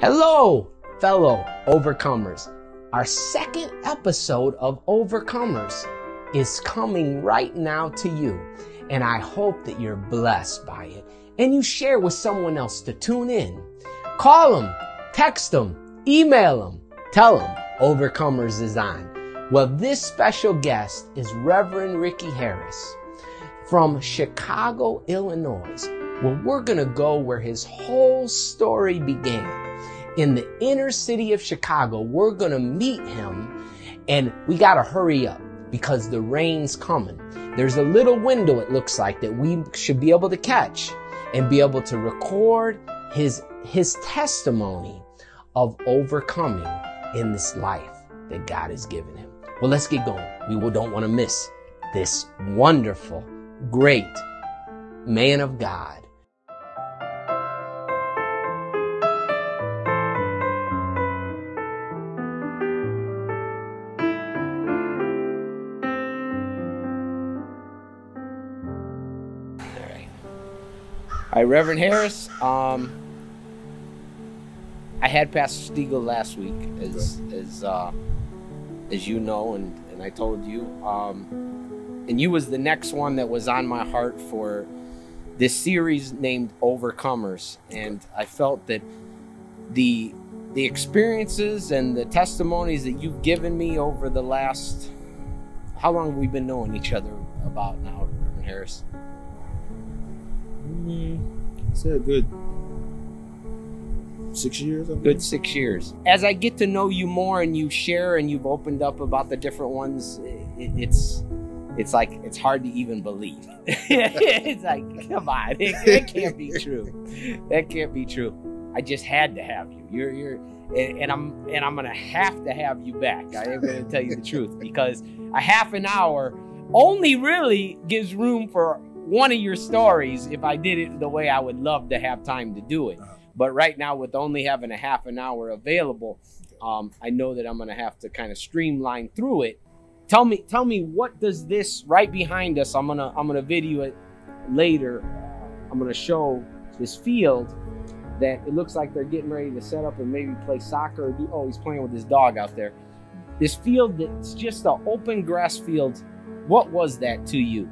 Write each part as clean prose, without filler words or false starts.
Hello, fellow overcomers. Our second episode of Overcomers is coming right now to you, and I hope that you're blessed by it and you share with someone else to tune in. Call them, text them, email them, tell them Overcomers is on. Well, this special guest is Reverend Ricky Harris from Chicago, Illinois, where we're going to go where his whole story began. In the inner city of Chicago, we're going to meet him, and we got to hurry up because the rain's coming. There's a little window, it looks like, that we should be able to catch and be able to record his testimony of overcoming in this life that God has given him. Well, let's get going. We don't want to miss this wonderful, great man of God. Hi, Reverend Harris. I had Pastor Stiegel last week, as you know, and I told you. And you was the next one that was on my heart for this series named Overcomers. And I felt that the experiences and the testimonies that you've given me over the last, how long have we been knowing each other about now, Reverend Harris? It's a good 6 years. Good 6 years. As I get to know you more and you share and you've opened up about the different ones, it's like it's hard to even believe. It's like, come on, it can't be true. That can't be true. I just had to have you. And I'm gonna have to have you back. I am gonna tell you the truth, because a half an hour only really gives room for one of your stories if I did it the way I would love to have time to do it. But right now, with only having a half an hour available, I know that I'm going to have to kind of streamline through it. Tell me, what does this right behind us? I'm gonna video it later. I'm gonna show this field that it looks like they're getting ready to set up and maybe play soccer. Oh, he's playing with his dog out there. This field that's just an open grass field. What was that to you?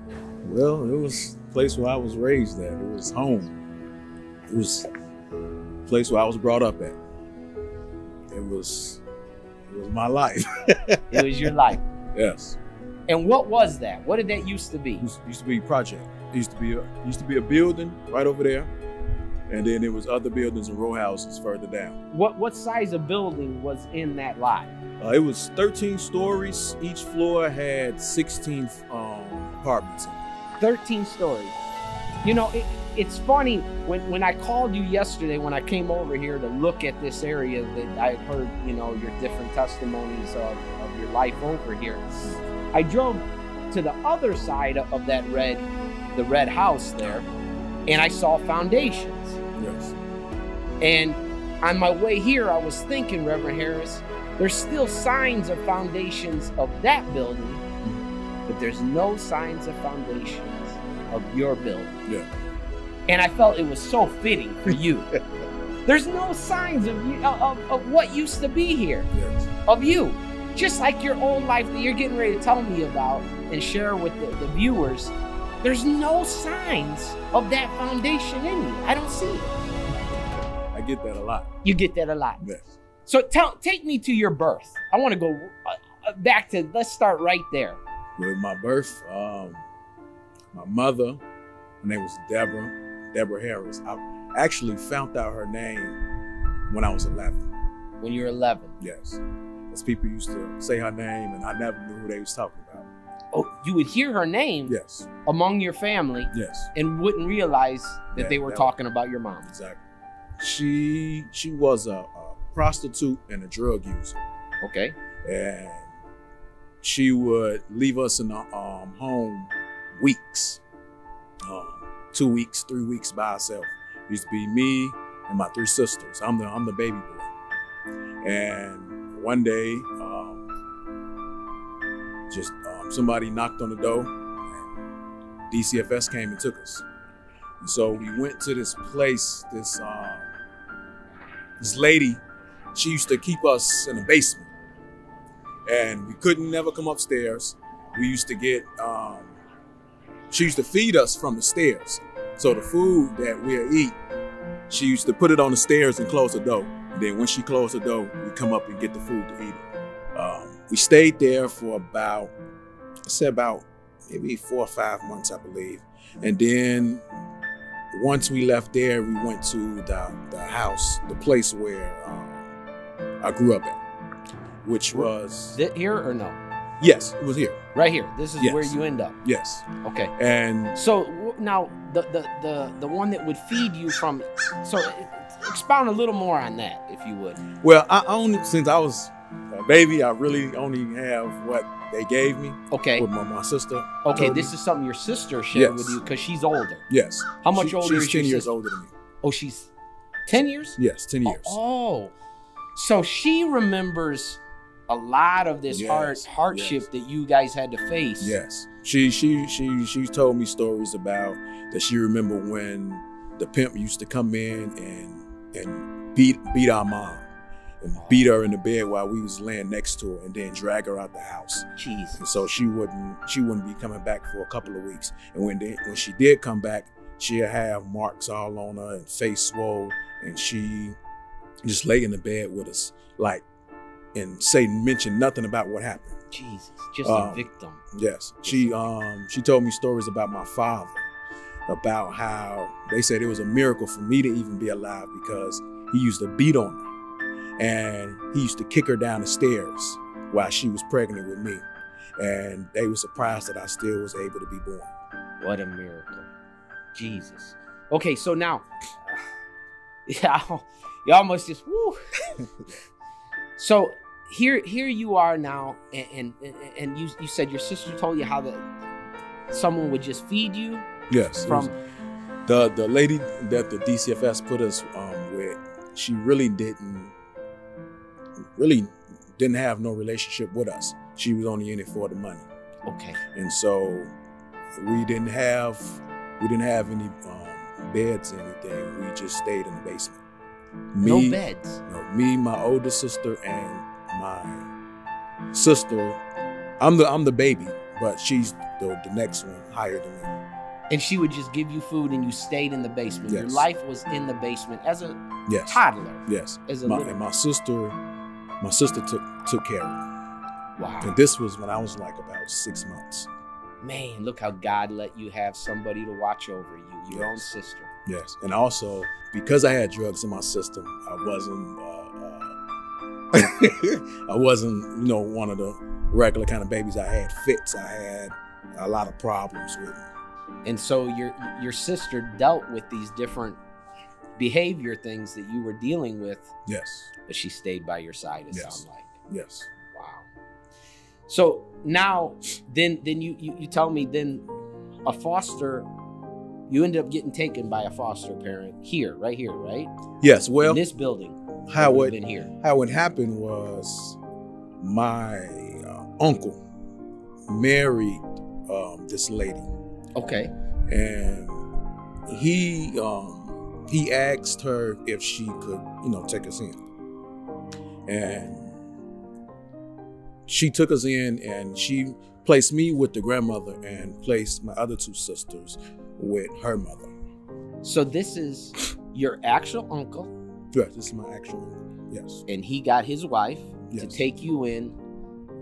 Well, it was a place where I was raised at. It was home. It was a place where I was brought up at. It was my life. It was your life. Yes. And what was that? What did that used to be? It used to be a project. It used to be a building right over there, and then there was other buildings and row houses further down. What size of building was in that lot? It was 13 stories. Each floor had 16 apartments in it. 13 stories. You know, it's funny, when I called you yesterday, when I came over here to look at this area that I heard, you know, your different testimonies of your life over here, I drove to the other side of that the red house there, and I saw foundations. Yes. And on my way here, I was thinking, Reverend Harris, there's still signs of foundations of that building, but there's no signs of foundations of your building. Yeah. And I felt it was so fitting for you. There's no signs of what used to be here. Yes. Of you. Just like your own life that you're getting ready to tell me about and share with the viewers. There's no signs of that foundation in you. I don't see it. I get that a lot. You get that a lot. Yes. So take me to your birth. I want to go back to, let's start right there. With my birth, my mother, her name was Deborah Harris. I actually found out her name when I was 11. When you were 11? Yes. As people used to say her name, and I never knew who they was talking about. Oh, you would hear her name? Yes. Among your family? Yes. And wouldn't realize that they were talking about your mom? Exactly. She was a prostitute and a drug user. Okay. And she would leave us in the home weeks, 2 weeks, 3 weeks by herself. It used to be me and my 3 sisters. I'm the baby boy. And one day, somebody knocked on the door, and DCFS came and took us. And so we went to this place, this this lady, she used to keep us in the basement, and we couldn't never come upstairs. We used to get, she used to feed us from the stairs. So the food that we'll eat, she used to put it on the stairs and close the door. And then when she closed the door, we come up and get the food to eat it. We stayed there for about, I said about maybe 4 or 5 months, I believe. And then once we left there, we went to the house, the place where I grew up at, which was... Here or no? Yes, it was here. Right here. This is where you end up. Yes. Okay. And so now the one that would feed you from, so expound a little more on that, if you would. Well, I only, since I was a baby, I really only have what they gave me. Okay. With my sister. Okay, this is something your sister shared with you because she's older. Yes. How much older is your sister? She's 10 years older than me. Oh, she's 10 years? Yes, 10 years. Oh. So she remembers a lot of this hardship that you guys had to face. Yes. She told me stories about that. She remembered when the pimp used to come in and beat our mom and beat her in the bed while we was laying next to her, and then drag her out the house. Jeez. And so she wouldn't be coming back for a couple of weeks. And when she did come back, she'd have marks all on her and face swole, and she just lay in the bed with us, like, and mention nothing about what happened. Jesus, just a victim. Yes. She told me stories about my father, about how they said it was a miracle for me to even be alive because he used to beat on her. And he used to kick her down the stairs while she was pregnant with me. And they were surprised that I still was able to be born. What a miracle. Jesus. Okay, so now, you almost just, woo. So here you are now, and you said your sister told you how someone would just feed you? Yes. From the lady that the DCFS put us with, she really didn't have no relationship with us. She was only in it for the money. Okay. And so we didn't have any beds or anything. We just stayed in the basement. No beds? No, me, my older sister, and my sister. I'm the baby, but she's the next one higher than me. And she would just give you food and you stayed in the basement. Yes. Your life was in the basement as a yes. toddler. Yes. As a and my sister took care of me. Wow. And this was when I was like about 6 months. Man, look how God let you have somebody to watch over you, your own sister. Yes. And also, because I had drugs in my system, I wasn't, one of the regular kind of babies. I had fits. I had a lot of problems with me. And so your sister dealt with these different behavior things that you were dealing with. Yes. But she stayed by your side, it sounds like. Yes. Wow. So now, then you tell me then you ended up getting taken by a foster parent right here, right? Yes. Well, in this building. How it happened was my uncle married this lady. Okay. And he asked her if she could, take us in. And she took us in, and she placed me with the grandmother and placed my other 2 sisters with her mother. So this is your actual uncle? Yes, this is my actual uncle, yes. And he got his wife to take you in,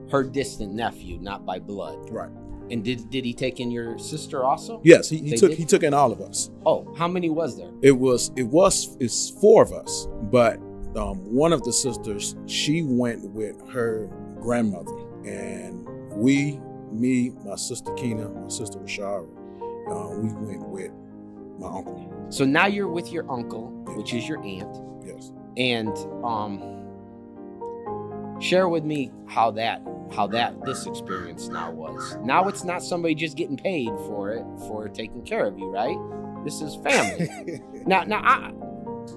her distant nephew, not by blood. Right. And did he take in your sister also? Yes, he took in all of us. Oh, how many was there? It's 4 of us, but one of the sisters, she went with her grandmother, and me, my sister Keena, my sister Rashara, we went with my uncle. So now you're with your uncle, which is your aunt. Yes. And share with me how this experience now was. Now it's not somebody just getting paid for taking care of you, right? This is family. now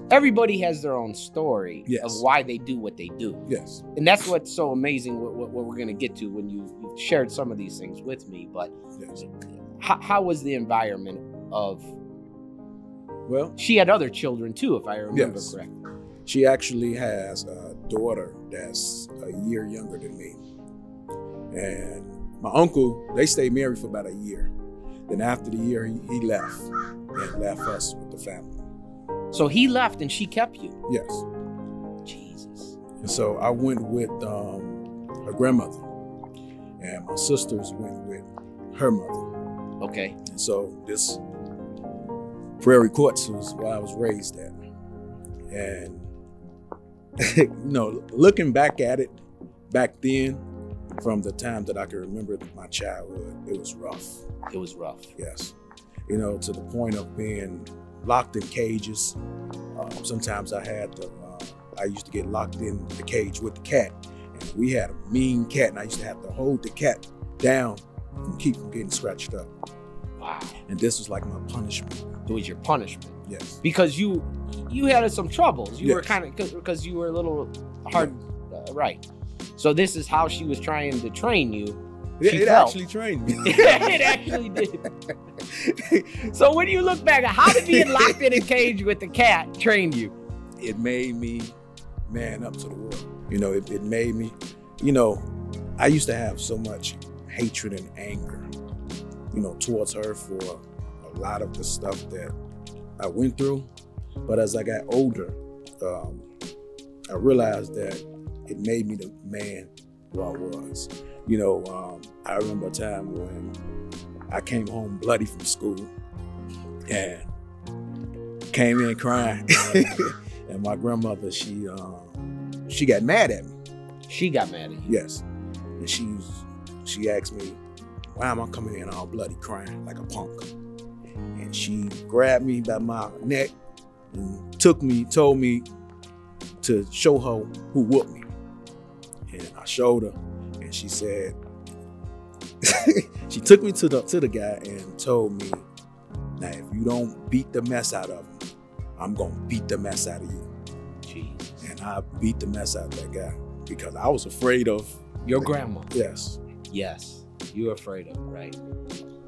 everybody has their own story of why they do what they do. Yes. And that's what's so amazing, what we're going to get to when you shared some of these things with me. But how was the environment of... Well, she had other children too, if I remember correctly. She actually has a daughter that's a year younger than me. And my uncle, they stayed married for about a year. Then after the year, he left and left us with the family. So he left and she kept you? Yes. Jesus. And so I went with her grandmother, and my sisters went with her mother. Okay. And so this Prairie Courts was where I was raised at. And, you know, looking back at it, back then, from the time that I can remember my childhood, it was rough. It was rough. Yes. You know, to the point of being locked in cages. Sometimes I used to get locked in the cage with the cat. And we had a mean cat, and I used to have to hold the cat down and keep from getting scratched up. Wow. And this was like my punishment. It was your punishment? Yes. Because you had some troubles. You yes. were kind of, because you were a little hard, right. So this is how she was trying to train you. It actually trained me. It actually did. So when you look back, how did being locked in a cage with the cat train you? It made me man up to the world. You know, it made me, you know, I used to have so much hatred and anger, you know, towards her for a lot of the stuff that I went through. But as I got older, I realized that it made me the man who I was. You know, I remember a time when I came home bloody from school and came in crying. And my grandmother, she got mad at me. She got mad at you? Yes. And she asked me, why am I coming in all bloody crying like a punk? And she grabbed me by my neck and told me to show her who whooped me. And I showed her, and she said, she took me to the guy and told me, now if you don't beat the mess out of him, I'm gonna beat the mess out of you. Jeez. And I beat the mess out of that guy because I was afraid of your grandma. Yes. Yes. You were afraid of, right?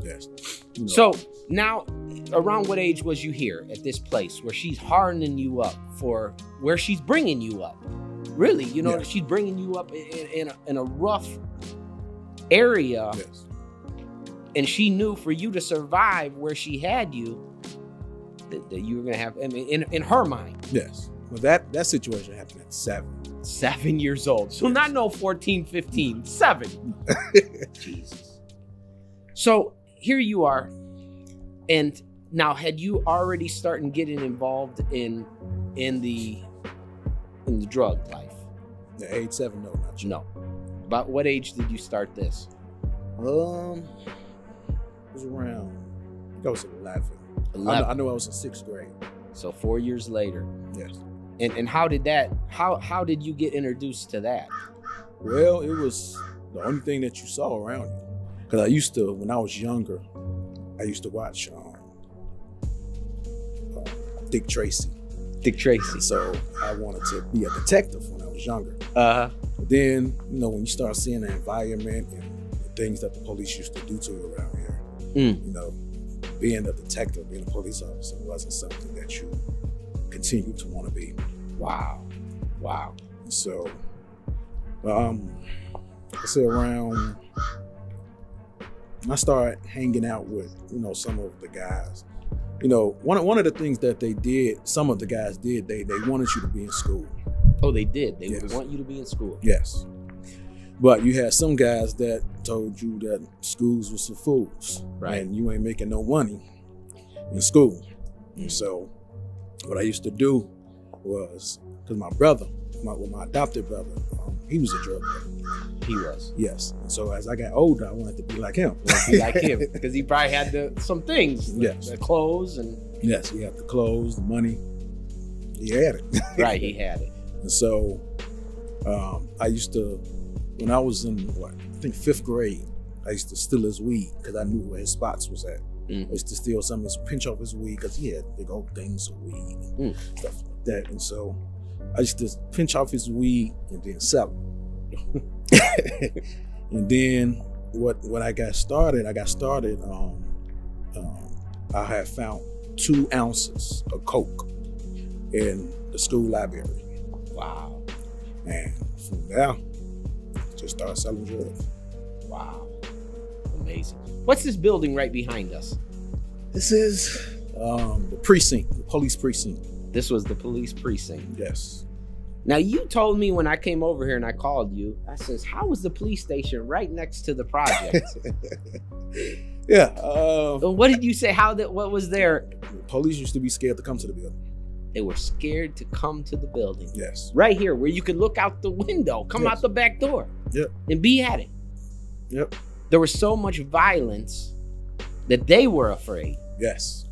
Yes. You know. So now, around what age was you here at this place where she's hardening you up for where she's bringing you up? Really, you know, yes. She's bringing you up in a rough area. Yes. And she knew for you to survive where she had you, that you were going to have, I mean, in her mind. Yes. Well, that situation happened at 7. 7 years old. So yes. not no 14, 15, 7. Jesus. So here you are. And now, had you already started getting involved in the drug life? The age 7, no, not sure. No. About what age did you start this? It was around, I think I was 11. 11. I know I was in 6th grade. So 4 years later. Yes. And how did you get introduced to that? Well, it was the only thing that you saw around you. Because I used to, when I was younger, I used to watch Dick Tracy. Dick Tracy. So I wanted to be a detective when I was younger. Uh-huh. But then, you know, when you start seeing the environment and the things that the police used to do to you around here, you know, being a detective, being a police officer wasn't something that you continue to want to be. Wow. Wow. So, I say around, I started hanging out with, you know, some of the guys. You know, one of the things that they did, some of the guys did, they wanted you to be in school. Oh, they did? They yes. would want you to be in school? Yes. But you had some guys that told you that schools was for fools. Right. And you ain't making no money in school. And so what I used to do was, because my brother, my adopted brother, he was a drug dealer. He was? Yes. And so as I got older, I wanted to be like him. Be like him, because he probably had some things. Yes. The clothes and... Yes, he had the clothes, the money. He had it. Right, he had it. And so I used to, when I was in, I think 5th grade, I used to steal his weed because I knew where his spots was at. I used to steal some of his, pinch off his weed because he had big old things of weed and stuff like that. And so I used to pinch off his weed and then sell it. And then when I got started, I had found 2 ounces of coke in the school library. Wow. And from there, just started selling drugs. Wow. Amazing. What's this building right behind us? This is the precinct, the police precinct. This was the police precinct. Yes. Now, you told me when I came over here and I called you, I says, how was the police station right next to the project? Yeah. What did you say? What was there? Police used to be scared to come to the building. They were scared to come to the building. Yes. Right here, where you could look out the window, come out the back door. Yep. And be at it. Yep. There was so much violence that they were afraid. Yes.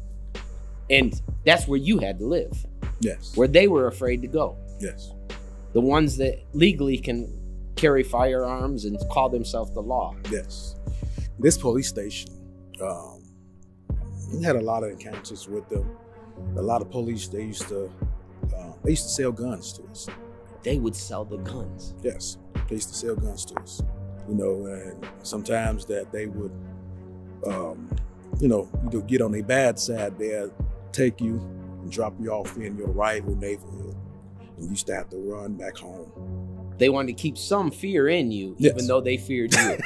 And that's where you had to live. Yes. Where they were afraid to go. Yes. The ones that legally can carry firearms and call themselves the law. Yes. This police station, we had a lot of encounters with them. A lot of police, they used to sell guns to us. They would sell the guns. Yes, they used to sell guns to us. You know, and sometimes that they would, you know, you get on their bad side, they'll take you and drop you off in your rival neighborhood. And you used to have to run back home. They wanted to keep some fear in you, yes. even though they feared you.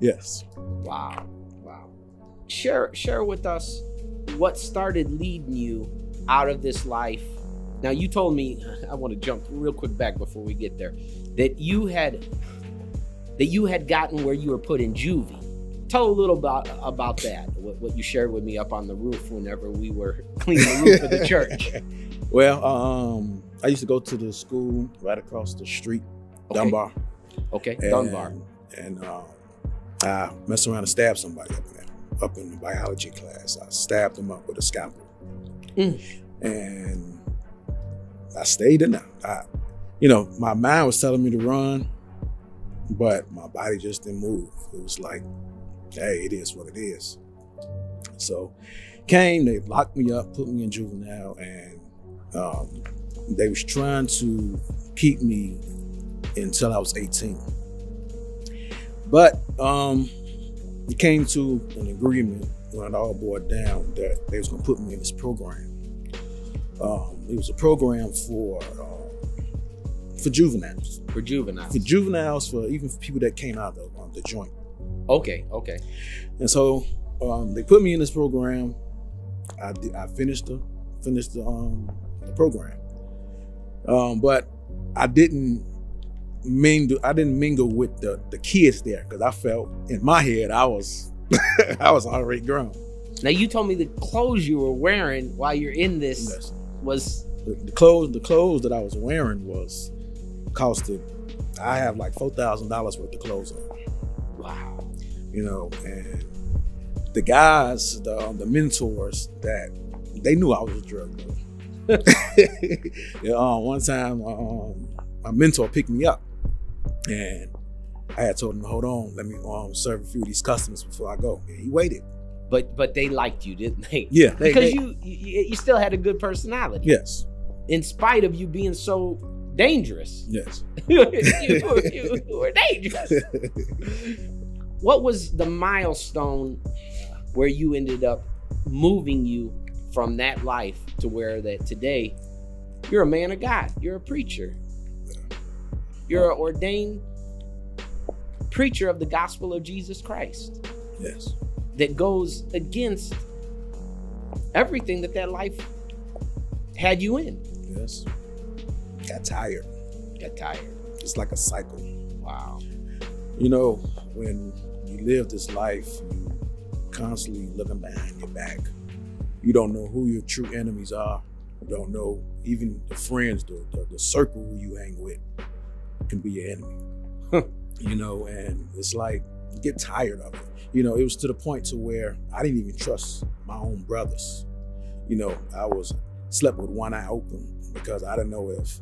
Yes. Wow. Wow. Share with us what started leading you out of this life. Now, you told me, I want to jump real quick back before we get there, that you had gotten where you were put in juvie. Tell a little about that, what you shared with me up on the roof whenever we were cleaning the roof of the church. Well, I used to go to the school right across the street, okay. Dunbar. Okay, Dunbar. And I messed around and stabbed somebody up in the biology class. I stabbed him up with a scalpel. And I stayed in there. You know, my mind was telling me to run, but my body just didn't move. It was like, hey, it is what it is. So they locked me up, put me in juvenile, and they was trying to keep me until I was 18. But it came to an agreement when it all boiled down that they was gonna put me in this program. It was a program for juveniles. For juveniles. For juveniles, even for people that came out of the joint. Okay, okay. And so they put me in this program. I finished the program, but I didn't mingle with the kids there because I felt in my head I was I was already grown. Now, you told me the clothes you were wearing while you're in this yes. was the clothes that I was wearing was costed. I have like $4,000 worth of clothes on. Wow. You know, and the guys, the mentors, that they knew I was a drug dealer. One time, my mentor picked me up, and I had told him, "Hold on, let me serve a few of these customers before I go." And he waited. But they liked you, didn't they? Yeah, because you still had a good personality. Yes. In spite of you being so dangerous. Yes. you were dangerous. What was the milestone where you ended up moving you from that life to where that today you're a man of God, you're a preacher, you're an ordained preacher of the gospel of Jesus Christ? Yes. That goes against everything that life had you in. Yes. Got tired. It's like a cycle. Wow. You know, when you live this life, you constantly looking behind your back. You don't know who your true enemies are. You don't know even the friends, the circle who you hang with can be your enemy. You know, and it's like you get tired of it. You know, it was to the point to where I didn't even trust my own brothers. You know, I slept with one eye open because I didn't know if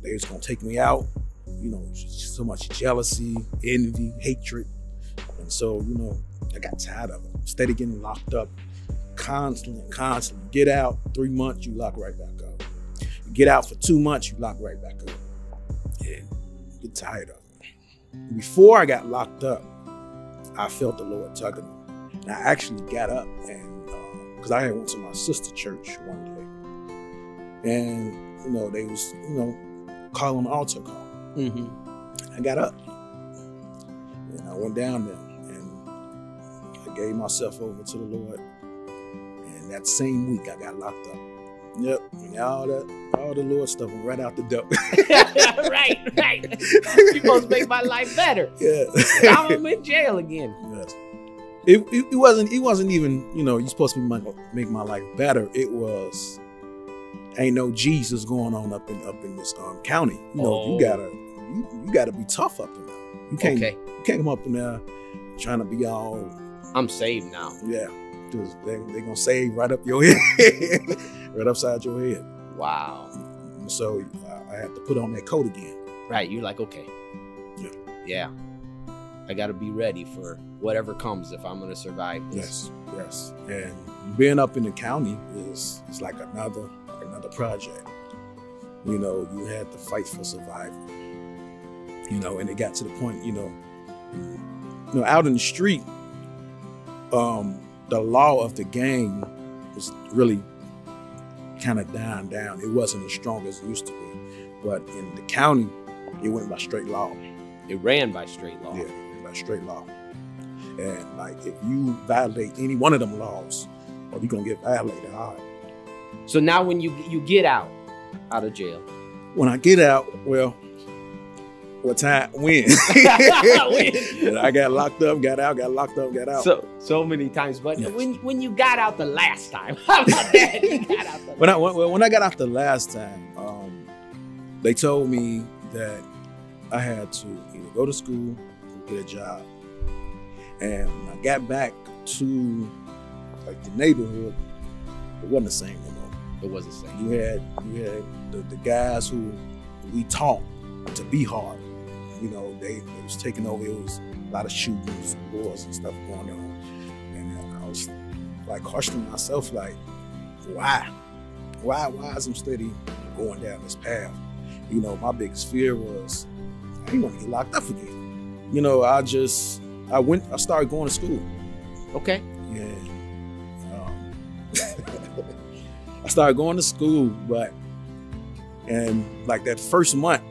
they was gonna take me out. You know, so much jealousy, envy, hatred. And so, you know, I got tired of it. Instead of getting locked up constantly. Get out 3 months, you lock right back up. You get out for 2 months, you lock right back up. Yeah, get tired of it. Before I got locked up, I felt the Lord tugging me. And I actually got up and, because I had went to my sister's church one day. and they was calling an altar call. I got up and I went down there and I gave myself over to the Lord. And that same week I got locked up. Yep, and all the Lord stuff went right out the door. right. You're supposed to make my life better. Yeah, now I'm in jail again. Yes. It wasn't even you're supposed to make my life better. It was ain't no Jesus going on up in this county. You gotta be tough up in there. You can't come up in there trying to be all I'm saved now. Yeah, because they're gonna save right up your head, right upside your head. Wow. And so I had to put on that coat again. Right, you're like, okay. Yeah. I got to be ready for whatever comes if I'm going to survive this. Yes. And being up in the county is like another project. You had to fight for survival. And it got to the point, out in the street, the law of the gang was really kind of dying down. It wasn't as strong as it used to be. But in the county, it went by straight law. It ran by straight law. Yeah. Straight law. And like if you violate any one of them laws, or you're gonna get violated hard. So now when you get out of jail. When I get out, well, what time? When? I got locked up, got out, got locked up, got out. So many times. But yes. when you got out the last time, how about that? You got out the when I got out the last time, they told me that I had to either go to school, get a job. And when I got back to like the neighborhood, it wasn't the same anymore. It wasn't the same. You had the guys who we taught to be hard. They was taking over. It was a lot of shootings, wars and stuff going on. And I was like questioning myself, like, why? Why is I'm steady going down this path? My biggest fear was I didn't want to get locked up again. I started going to school. Okay. And I started going to school, and like that first month,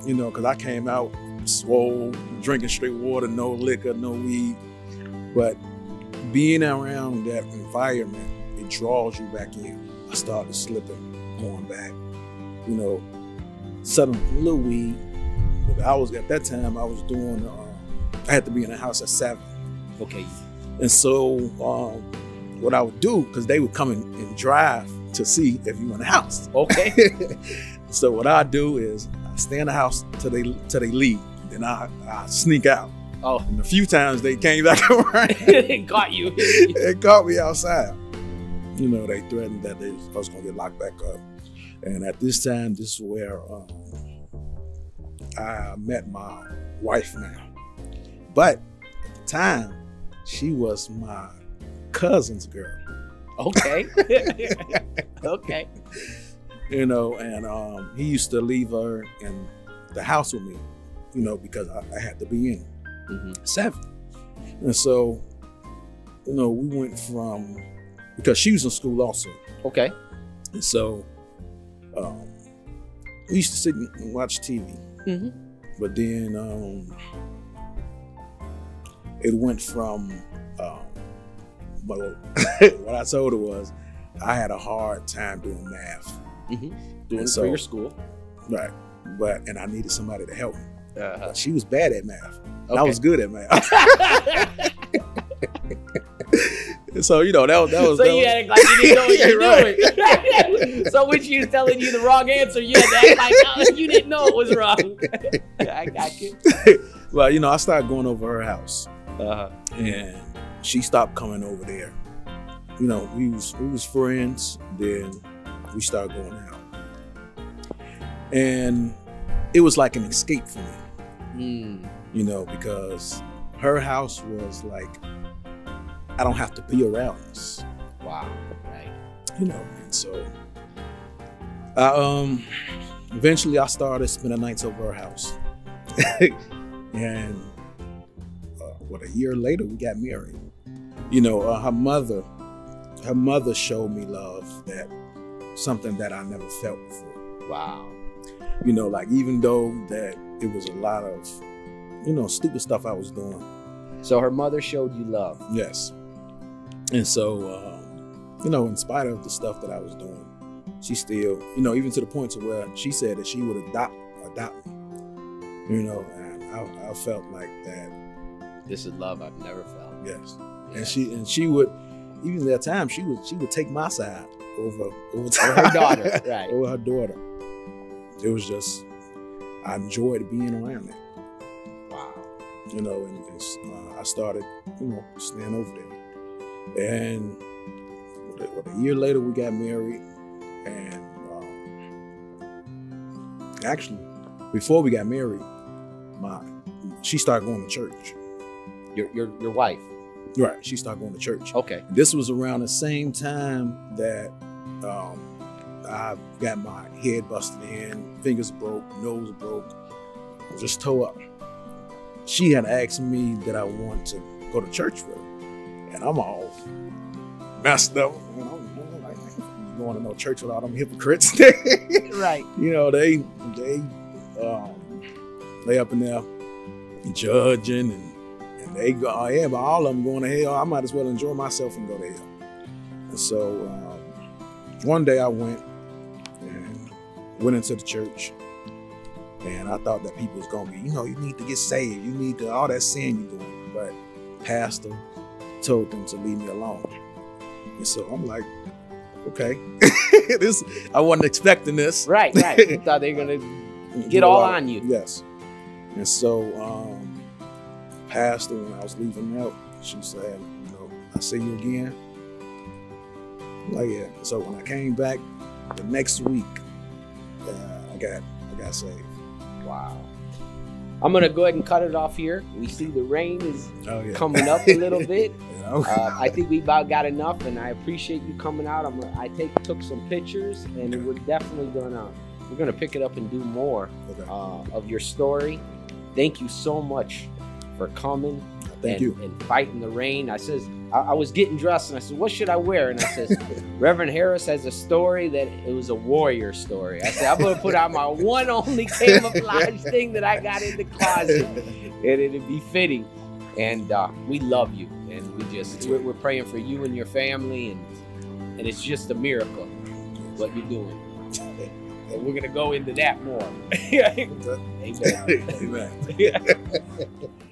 because I came out swole, drinking straight water, no liquor, no weed. But being around that environment, it draws you back in. I started slipping, going back, selling a little weed. But at that time, I was doing, I had to be in the house at 7. Okay. And so what I would do, because they would come and drive to see if you were in the house. Okay. So what I do is I stay in the house till they leave. And then I sneak out. Oh. And a few times they came back around. They caught you. They caught me outside. They threatened that I was going to get locked back up. And at this time, this is where I met my wife now. But at the time, she was my cousin's girl. Okay. Okay. And he used to leave her in the house with me, because I had to be in 7. And so, we went from, because she was in school also. Okay. And so, we used to sit and watch TV. But then it went from, what I told her was, I had a hard time doing math. Doing for your school. Right. And I needed somebody to help me. But she was bad at math. Okay. I was good at math. So, that was. So you had to act like you didn't know what you were doing. So when she was telling you the wrong answer, you had to act like you didn't know it was wrong. I got you. Well, I started going over her house. And she stopped coming over there. We was friends, then we started going out. And it was like an escape for me. Because her house was like, I don't have to be around this. Wow. Right. And so eventually I started spending nights over her house. And a year later we got married. Her mother showed me love that something that I never felt before. Wow. You know, like even though that it was a lot of, you know, stupid stuff I was doing. So her mother showed you love. Yes. And so, you know, in spite of the stuff that I was doing, she still, you know, even to the point to where she said that she would adopt me, you know, and I felt like that. This is love I've never felt. Yes. Yeah. And she would, even at that time, she would take my side over her daughter, right? Over her daughter. It was just, I enjoyed being around it. Wow. You know, and I started, you know, staying over there. And a year later, we got married. And actually, before we got married, she started going to church. Your wife? Right. She started going to church. Okay. This was around the same time that I got my head busted in, fingers broke, nose broke, just tore up. She had asked me that I wanted to go to church with her. And I'm all messed up. You know, I'm like, going to no church with all them hypocrites. Right. You know, they up in there judging and they go, oh yeah, but all of them going to hell. I might as well enjoy myself and go to hell. And so one day I went into the church, and I thought that people was gonna be, you know, you need to get saved, you need to, all that sin you're doing. But pastor told them to leave me alone. And so I'm like, okay, I wasn't expecting this. Right. You thought they were gonna get all on you. Yes. And so pastor, when I was leaving out, she said, you know, I see you again. I'm like, yeah. So when I came back the next week, I got saved. Wow. I'm going to go ahead and cut it off here. We see the rain is coming up a little bit. You know? I think we about got enough, and I appreciate you coming out. I took some pictures, and we're definitely we're gonna pick it up and do more of your story. Thank you so much for coming. Thank you. And fighting the rain. I was getting dressed, and I said, what should I wear? And I said, Reverend Harris has a story that it was a warrior story. I said, I'm going to put out my one only camouflage thing that I got in the closet, and it'd be fitting. And we love you, and we're praying for you and your family, and it's just a miracle what you're doing. And we're going to go into that more. Amen. Amen.